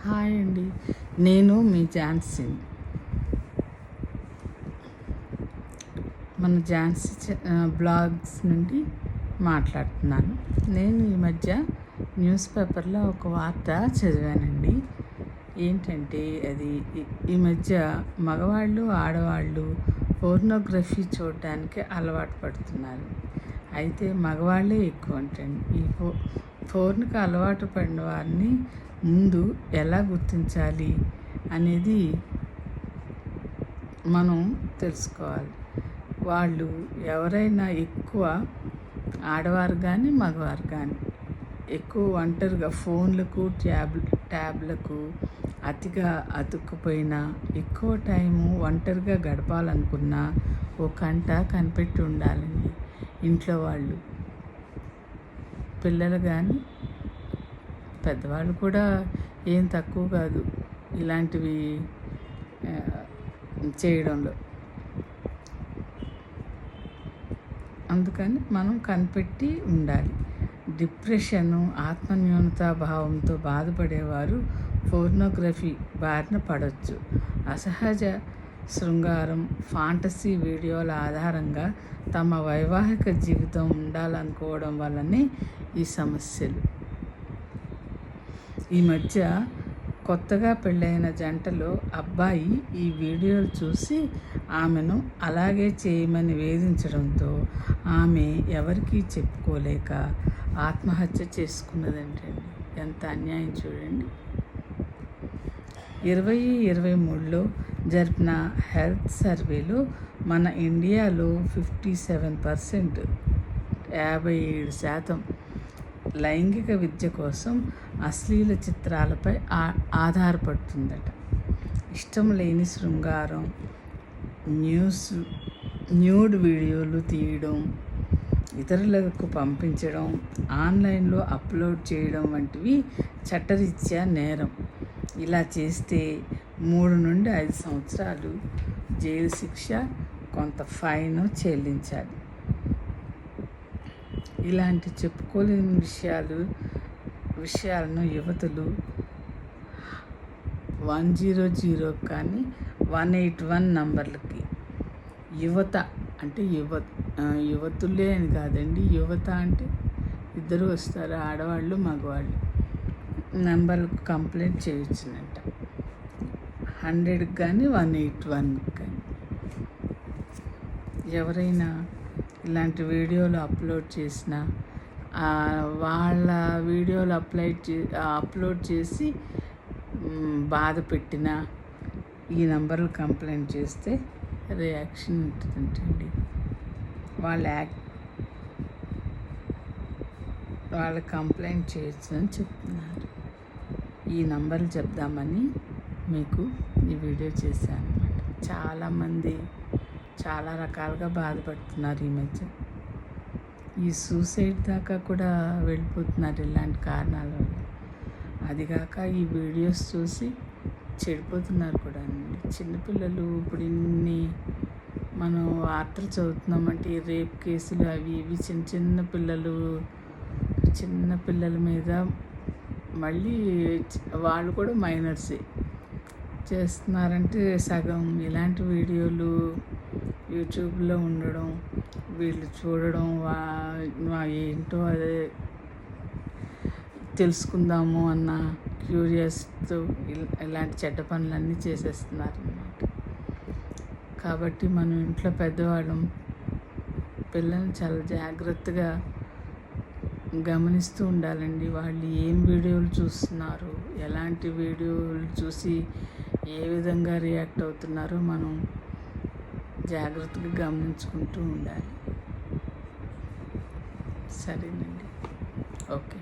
Hi అండి, నేను మీ ఝాన్సీని. మన ఝాన్సీ బ్లాగ్స్ నుండి మాట్లాడుతున్నాను. నేను ఈ మధ్య న్యూస్ పేపర్లో ఒక వార్త చదివానండి. ఏంటంటే అది ఈ మధ్య మగవాళ్ళు ఆడవాళ్ళు పోర్నోగ్రఫీ చూడడానికి అలవాటు పడుతున్నారు. అయితే మగవాళ్ళే ఎక్కువ అంటండి. ఈ ఫోన్కి అలవాటు పడిన వారిని ముందు ఎలా గుర్తించాలి అనేది మనం తెలుసుకోవాలి. వాళ్ళు ఎవరైనా ఎక్కువ ఆడవారు కానీ మగవారు కానీ ఎక్కువ ఒంటరిగా ఫోన్లకు ట్యాబ్లకు అతిగా అతుక్కుపోయినా, ఎక్కువ టైము ఒంటరిగా గడపాలనుకున్నా ఓ కంట కనిపెట్టి ఉండాలండి. ఇంట్లో వాళ్ళు, పిల్లలు కానీ పెద్దవాళ్ళు కూడా ఏం తక్కువ కాదు ఇలాంటివి చేయడంలో. అందుకని మనం కనిపెట్టి ఉండాలి. డిప్రెషను, ఆత్మన్యూనతా భావంతో బాధపడేవారు పోర్నోగ్రఫీ బారిన పడవచ్చు. అసహజ శృంగారం, ఫాంటసీ వీడియోల ఆధారంగా తమ వైవాహిక జీవితం ఉండాలనుకోవడం వల్లనే ఈ సమస్యలు. ఈ మధ్య కొత్తగా పెళ్ళైన జంటలో అబ్బాయి ఈ వీడియోలు చూసి ఆమెను అలాగే చేయమని వేధించడంతో ఆమె ఎవరికీ చెప్పుకోలేక ఆత్మహత్య చేసుకున్నదంటండి. ఎంత అన్యాయం చూడండి. 2023లో జరిపిన హెల్త్ సర్వేలో మన ఇండియాలో 57%, 57% లైంగిక విద్య కోసం అశ్లీల చిత్రాలపై ఆధారపడుతుందట. ఇష్టం లేని శృంగారం, న్యూడ్ వీడియోలు తీయడం, ఇతరులకు పంపించడం, ఆన్లైన్లో అప్లోడ్ చేయడం వంటివి చట్టరీత్యా నేరం. ఇలా చేస్తే 3 నుండి 5 సంవత్సరాలు జైలు శిక్ష, కొంత ఫైన్ చెల్లించాలి. ఇలాంటి చెప్పుకోలేని విషయాలను యువతులు 100 కానీ 181 నంబర్లకి, యువత అంటే యువతులే అని కాదండి, యువత అంటే ఇద్దరు వస్తారు, ఆడవాళ్ళు మగవాళ్ళు, నంబర్లకు కంప్లైంట్ చేయొచ్చునంట. 100కి కానీ 181కి కానీ. ఎవరైనా ఇలాంటి వీడియోలు అప్లోడ్ చేసినా, వాళ్ళ వీడియోలు అప్లోడ్ చేసి బాధ పెట్టినా ఈ నంబర్లు కంప్లైంట్ చేస్తే రియాక్షన్ ఉంటుందంటండి. వాళ్ళు కంప్లైంట్ చేయొచ్చని చెప్తున్నారు. ఈ నంబర్లు చెప్దామని మీకు ఈ వీడియో చేశాను అన్నమాట. చాలామంది చాలా రకాలుగా బాధపడుతున్నారు ఈ మధ్య. ఈ సూసైడ్ దాకా కూడా వెళ్ళిపోతున్నారు ఇలాంటి కారణాల వల్ల. అదిగాక ఈ వీడియోస్ చూసి చెడిపోతున్నారు కూడా అండి. చిన్నపిల్లలు ఇప్పుడు ఇన్ని మనం వార్తలు చదువుతున్నామంటే రేప్ కేసులు అవి ఇవి చిన్న పిల్లల మీద, మళ్ళీ వాళ్ళు కూడా మైనర్సే చేస్తున్నారంటే సగం ఇలాంటి వీడియోలు యూట్యూబ్లో ఉండడం, వీళ్ళు చూడడం, ఏంటో అదే తెలుసుకుందాము అన్న క్యూరియస్తో ఇలాంటి చెడ్డ పనులన్నీ చేసేస్తున్నారు అన్నమాట. కాబట్టి మనం ఇంట్లో పెద్దవాళ్ళం పిల్లల్ని చాలా జాగ్రత్తగా గమనిస్తూ ఉండాలండి. వాళ్ళు ఏం వీడియోలు చూస్తున్నారు, ఎలాంటి వీడియోలు చూసి ఏ విధంగా రియాక్ట్ అవుతున్నారో మనం జాగ్రత్తగా గమనించుకుంటూ ఉండాలి. సరేనండి, ఓకే.